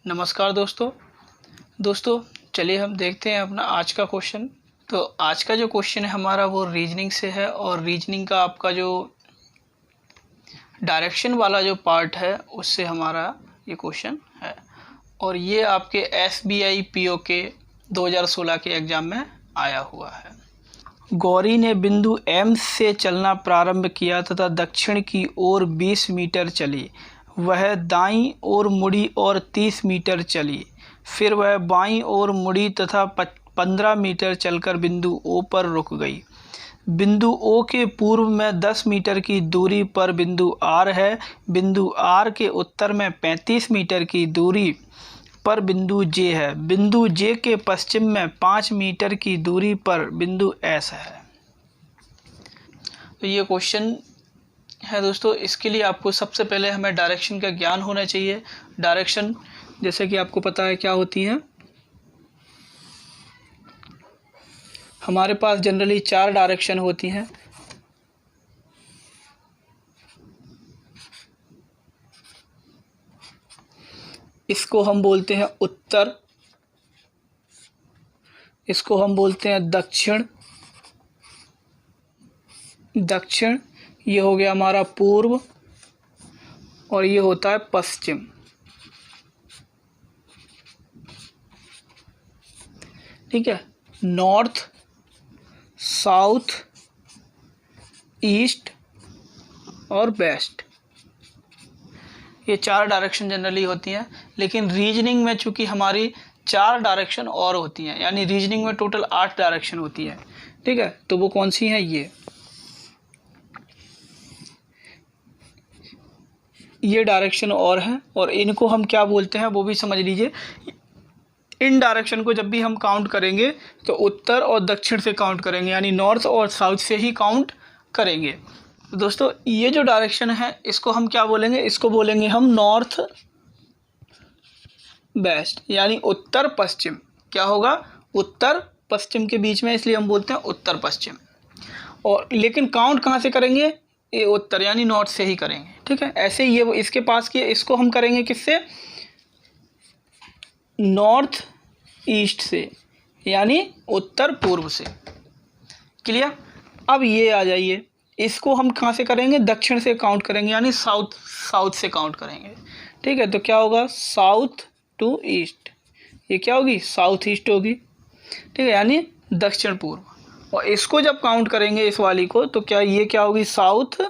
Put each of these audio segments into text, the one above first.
नमस्कार दोस्तों चलिए हम देखते हैं अपना आज का क्वेश्चन। तो आज का जो क्वेश्चन है हमारा वो रीजनिंग से है और रीजनिंग का आपका जो डायरेक्शन वाला जो पार्ट है उससे हमारा ये क्वेश्चन है और ये आपके SBI PO के 2016 के एग्ज़ाम में आया हुआ है। गौरी ने बिंदु M से चलना प्रारंभ किया तथा दक्षिण की ओर 20 मीटर चली। वह दाईं ओर मुड़ी और 30 मीटर चली। फिर वह बाईं ओर मुड़ी तथा 15 मीटर चलकर बिंदु O पर रुक गई। बिंदु O के पूर्व में 10 मीटर की दूरी पर बिंदु R है। बिंदु R के उत्तर में 35 मीटर की दूरी पर बिंदु J है। बिंदु J के पश्चिम में 5 मीटर की दूरी पर बिंदु S है। तो ये क्वेश्चन है दोस्तों। इसके लिए आपको सबसे पहले हमें डायरेक्शन का ज्ञान होना चाहिए। डायरेक्शन जैसे कि आपको पता है क्या होती है। हमारे पास जनरली 4 डायरेक्शन होती हैं। इसको हम बोलते हैं उत्तर, इसको हम बोलते हैं दक्षिण, ये हो गया हमारा पूर्व और ये होता है पश्चिम। ठीक है, नॉर्थ, साउथ, ईस्ट और वेस्ट, ये 4 डायरेक्शन जनरली होती हैं। लेकिन रीजनिंग में चूंकि हमारी 4 डायरेक्शन और होती हैं, यानी रीजनिंग में टोटल 8 डायरेक्शन होती है। ठीक है, तो वो कौन सी हैं? ये डायरेक्शन और हैं और इनको हम क्या बोलते हैं वो भी समझ लीजिए। इन डायरेक्शन को जब भी हम काउंट करेंगे तो उत्तर और दक्षिण से काउंट करेंगे, यानी नॉर्थ और साउथ से ही काउंट करेंगे। तो दोस्तों ये जो डायरेक्शन है इसको हम क्या बोलेंगे? इसको बोलेंगे हम नॉर्थ वेस्ट, यानी उत्तर पश्चिम। क्या होगा? उत्तर पश्चिम के बीच में, इसलिए हम बोलते हैं उत्तर पश्चिम। और लेकिन काउंट कहाँ से करेंगे? ये उत्तर यानी नॉर्थ से ही करेंगे। ठीक है, ऐसे ये इसके पास की, इसको हम करेंगे किससे? नॉर्थ ईस्ट से, यानी उत्तर पूर्व से। क्लियर? अब ये आ जाइए, इसको हम कहाँ से करेंगे? दक्षिण से काउंट करेंगे, यानी साउथ से काउंट करेंगे। ठीक है, तो क्या होगा? साउथ टू ईस्ट, ये क्या होगी? साउथ ईस्ट होगी। ठीक है, यानी दक्षिण पूर्व। और इसको जब काउंट करेंगे इस वाली को, तो क्या ये क्या होगी? साउथ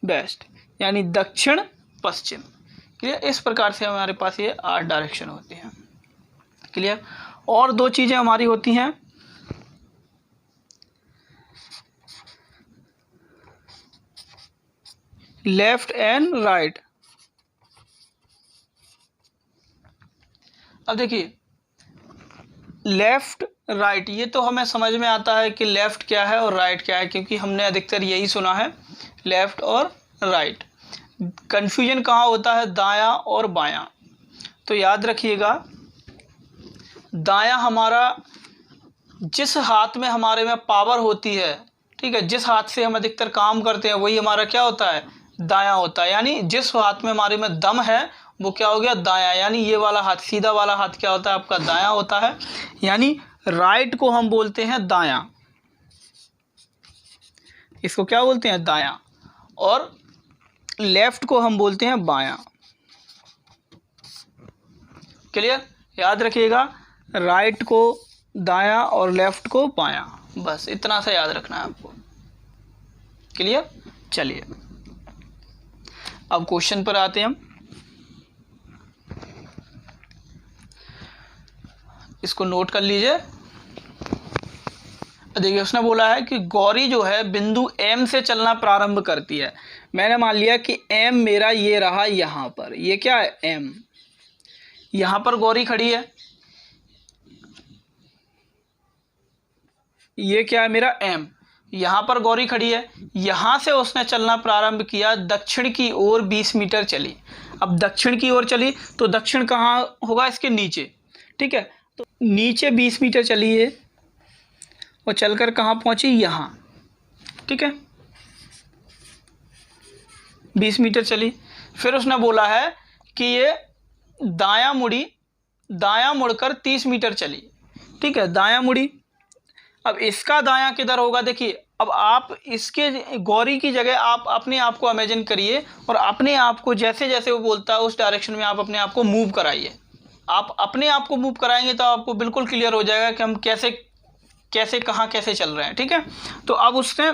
वेस्ट, यानी दक्षिण पश्चिम। क्लियर? इस प्रकार से हमारे पास ये 8 डायरेक्शन होती हैं। क्लियर? और 2 चीज़ें हमारी होती हैं। Left and right. अब देखिए, लेफ्ट राइट ये तो हमें समझ में आता है कि लेफ्ट क्या है और राइट क्या है, क्योंकि हमने अधिकतर यही सुना है, लेफ्ट और राइट। कन्फ्यूजन कहाँ होता है? दायां और बायां। तो याद रखिएगा, दायां हमारा जिस हाथ में हमारे में पावर होती है, ठीक है, जिस हाथ से हम अधिकतर काम करते हैं वही हमारा क्या होता है? दायां होता है। यानी जिस हाथ में हमारे में दम है वो क्या हो गया? दायां। यानी ये वाला हाथ, सीधा वाला हाथ क्या होता है? आपका दायां होता है। यानी राइट को हम बोलते हैं दायां, इसको क्या बोलते हैं? दायां। और लेफ्ट को हम बोलते हैं बायां। क्लियर? याद रखिएगा, राइट को दायां और लेफ्ट को बायां, बस इतना सा याद रखना है आपको। क्लियर? चलिए अब क्वेश्चन पर आते हैं हम। इसको नोट कर लीजिए। देखिए, उसने बोला है कि गौरी जो है बिंदु M से चलना प्रारंभ करती है। मैंने मान लिया कि M मेरा ये रहा यहाँ पर, ये क्या है? M। यहाँ पर गौरी खड़ी है, ये क्या है? मेरा M। यहाँ पर गौरी खड़ी है, यहाँ से उसने चलना प्रारंभ किया, दक्षिण की ओर 20 मीटर चली। अब दक्षिण की ओर चली तो दक्षिण कहाँ होगा? इसके नीचे। ठीक है, तो नीचे 20 मीटर चली है और चलकर कहाँ पहुँची? यहाँ। ठीक है, 20 मीटर चली। फिर उसने बोला है कि ये दायां मुड़कर 30 मीटर चली। ठीक है, दायां मुड़ी। अब इसका दायां किधर होगा? देखिए, अब आप इसके गौरी की जगह आप अपने आप को इमेजिन करिए और अपने आप को जैसे जैसे वो बोलता है उस डायरेक्शन में आप अपने आप को मूव कराइए। आप अपने आप को मूव कराएंगे तो आपको बिल्कुल क्लियर हो जाएगा कि हम कैसे कैसे कहाँ कैसे चल रहे हैं। ठीक है, तो अब उसने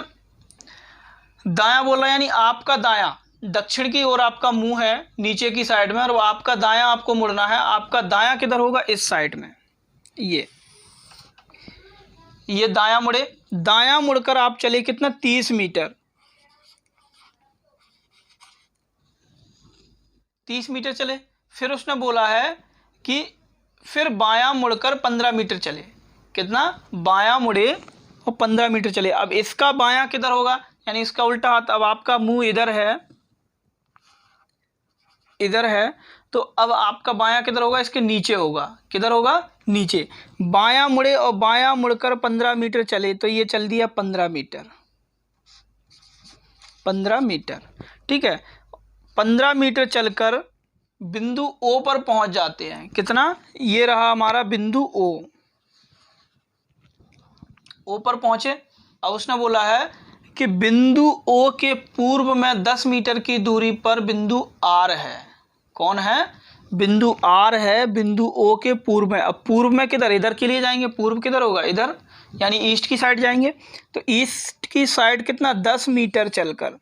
दायां बोला, यानी आपका दायां दक्षिण की ओर आपका मुंह है नीचे की साइड में, और आपका दायां आपको मुड़ना है। आपका दायां किधर होगा? इस साइड में। ये दायां मुड़े, दायां मुड़कर आप चले कितना? 30 मीटर। 30 मीटर चले। फिर उसने बोला है कि फिर बायां मुड़कर 15 मीटर चले। कितना? बायां मुड़े और 15 मीटर चले। अब इसका बायां किधर होगा? यानी इसका उल्टा हाथ। अब आपका मुंह इधर है, इधर है, तो अब आपका बायां किधर होगा? इसके नीचे होगा। किधर होगा? नीचे। बायां मुड़े और बायां मुड़कर 15 मीटर चले, तो ये चल दिया 15 मीटर। 15 मीटर। ठीक है, 15 मीटर चलकर बिंदु ओ पर पहुंच जाते हैं। कितना? ये रहा हमारा बिंदु ओ। ओ पर पहुंचे। अब उसने बोला है कि बिंदु ओ के पूर्व में 10 मीटर की दूरी पर बिंदु आर है। कौन है? बिंदु आर है बिंदु ओ के पूर्व में। अब पूर्व में किधर? इधर के लिए जाएंगे। पूर्व किधर होगा? इधर, यानी ईस्ट की साइड जाएंगे। तो ईस्ट की साइड कितना? 10 मीटर चलकर।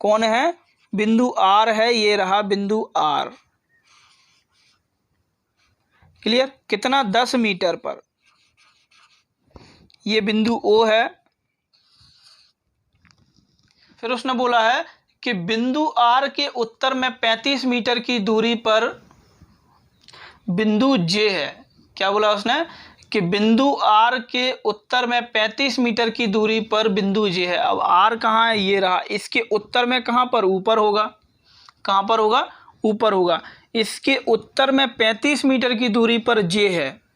कौन है? बिंदु आर है। ये रहा बिंदु आर। क्लियर? कितना? 10 मीटर पर। ये बिंदु ओ है। फिर उसने बोला है कि बिंदु आर के उत्तर में 35 मीटर की दूरी पर बिंदु जे है। क्या बोला उसने? कि बिंदु आर के उत्तर में 35 मीटर की दूरी पर बिंदु जे है। अब आर कहाँ है? ये रहा। इसके उत्तर में कहाँ पर? ऊपर होगा। कहाँ पर होगा? ऊपर होगा। इसके उत्तर में 35 मीटर की दूरी पर जे है।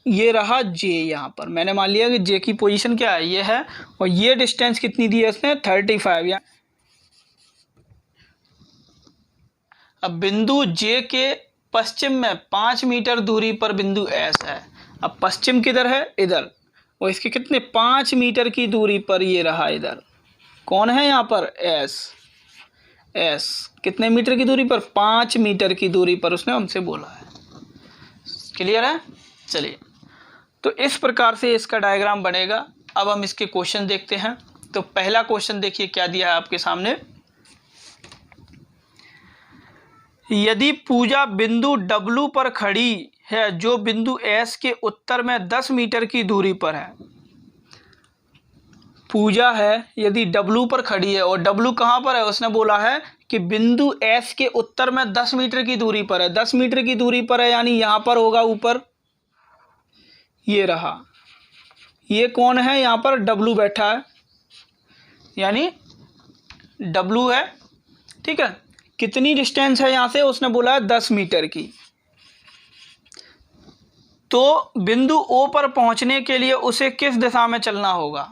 ये रहा जे। यहाँ पर मैंने मान लिया कि जे की पोजीशन क्या है? ये है। और ये डिस्टेंस कितनी दी है उसने? 35। या अब बिंदु जे के पश्चिम में 5 मीटर दूरी पर बिंदु एस है। अब पश्चिम किधर है? इधर। और इसके कितने? 5 मीटर की दूरी पर ये रहा इधर। कौन है यहाँ पर? एस। एस कितने मीटर की दूरी पर? 5 मीटर की दूरी पर उसने हमसे बोला है। क्लियर है? चलिए, तो इस प्रकार से इसका डायग्राम बनेगा। अब हम इसके क्वेश्चन देखते हैं। तो पहला क्वेश्चन देखिए क्या दिया है आपके सामने। यदि पूजा बिंदु W पर खड़ी है जो बिंदु S के उत्तर में 10 मीटर की दूरी पर है। पूजा है, यदि W पर खड़ी है, और W कहाँ पर है? उसने बोला है कि बिंदु S के उत्तर में 10 मीटर की दूरी पर है। 10 मीटर की दूरी पर है, यानी यहाँ पर होगा ऊपर। ये रहा। ये कौन है? यहाँ पर W बैठा है, यानी W है। ठीक है, कितनी डिस्टेंस है यहाँ से? उसने बोला है 10 मीटर की। तो बिंदु O पर पहुँचने के लिए उसे किस दिशा में चलना होगा?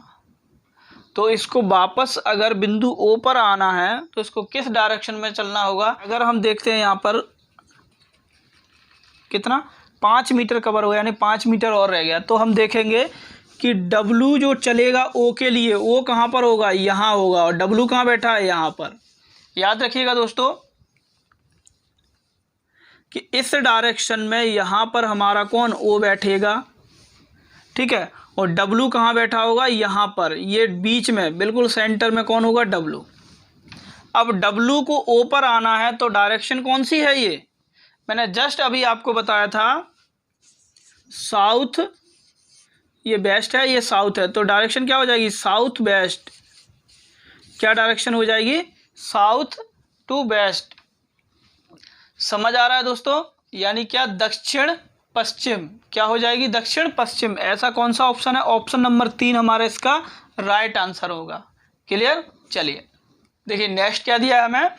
तो इसको वापस अगर बिंदु O पर आना है तो इसको किस डायरेक्शन में चलना होगा? अगर हम देखते हैं यहाँ पर कितना? 5 मीटर कवर हो, यानी 5 मीटर और रह गया। तो हम देखेंगे कि W जो चलेगा O के लिए, वो कहाँ पर होगा? यहाँ होगा। और W कहाँ बैठा है? यहाँ पर। याद रखिएगा दोस्तों कि इस डायरेक्शन में यहाँ पर हमारा कौन? O बैठेगा। ठीक है, और W कहाँ बैठा होगा? यहाँ पर। ये बीच में बिल्कुल सेंटर में कौन होगा? W। अब W को O पर आना है तो डायरेक्शन कौन सी है? ये मैंने जस्ट अभी आपको बताया था, साउथ। ये वेस्ट है, ये साउथ है, तो डायरेक्शन क्या हो जाएगी? South west. क्या डायरेक्शन हो जाएगी? South to west. समझ आ रहा है दोस्तों? यानी क्या? दक्षिण पश्चिम। क्या हो जाएगी? दक्षिण पश्चिम। ऐसा कौन सा ऑप्शन है? ऑप्शन नंबर 3 हमारा इसका राइट आंसर होगा। क्लियर? चलिए देखिए नेक्स्ट क्या दिया है हमें।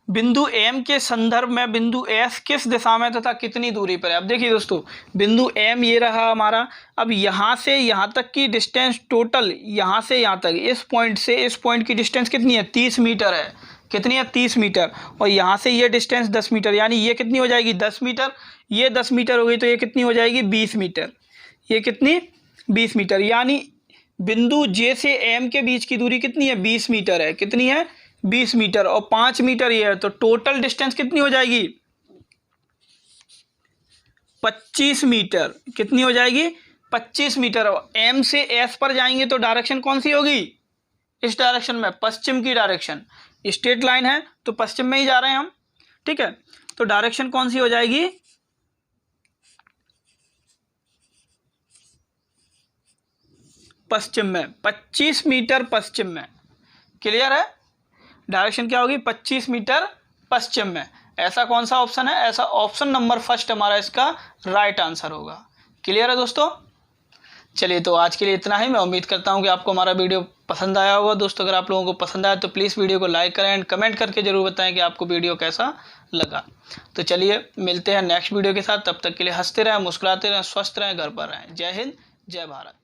बिंदु एम के संदर्भ में बिंदु एस किस दिशा में तथा कितनी दूरी पर है। अब देखिए दोस्तों, बिंदु एम ये रहा हमारा। अब यहाँ से यहाँ तक की डिस्टेंस टोटल, यहाँ से यहाँ तक इस पॉइंट से इस पॉइंट की डिस्टेंस कितनी है, 30 मीटर है। कितनी है, 30 मीटर। और यहाँ से ये डिस्टेंस 10 मीटर, यानी ये कितनी हो जाएगी, 10 मीटर। ये 10 मीटर हो गई तो ये कितनी हो जाएगी, 20 मीटर। ये कितनी, 20 मीटर। यानी बिंदु जे से एम के बीच की दूरी कितनी है, 20 मीटर है। कितनी है, 20 मीटर। और 5 मीटर ये है, तो टोटल डिस्टेंस कितनी हो जाएगी, 25 मीटर। कितनी हो जाएगी, 25 मीटर। एम से एस पर जाएंगे तो डायरेक्शन कौन सी होगी, इस डायरेक्शन में, पश्चिम की डायरेक्शन। स्ट्रेट लाइन है तो पश्चिम में ही जा रहे हैं हम, ठीक है। तो डायरेक्शन कौन सी हो जाएगी, पश्चिम में, 25 मीटर पश्चिम में। क्लियर है, डायरेक्शन क्या होगी, 25 मीटर पश्चिम में। ऐसा कौन सा ऑप्शन है, ऐसा ऑप्शन नंबर फर्स्ट हमारा इसका राइट आंसर होगा। क्लियर है दोस्तों। चलिए, तो आज के लिए इतना ही। मैं उम्मीद करता हूं कि आपको हमारा वीडियो पसंद आया होगा। दोस्तों, अगर आप लोगों को पसंद आया तो प्लीज़ वीडियो को लाइक करें एंड कमेंट करके जरूर बताएं कि आपको वीडियो कैसा लगा। तो चलिए, मिलते हैं नेक्स्ट वीडियो के साथ। तब तक के लिए हंसते रहें, मुस्कुराते रहें, स्वस्थ रहें, घर पर रहें। जय हिंद, जय भारत।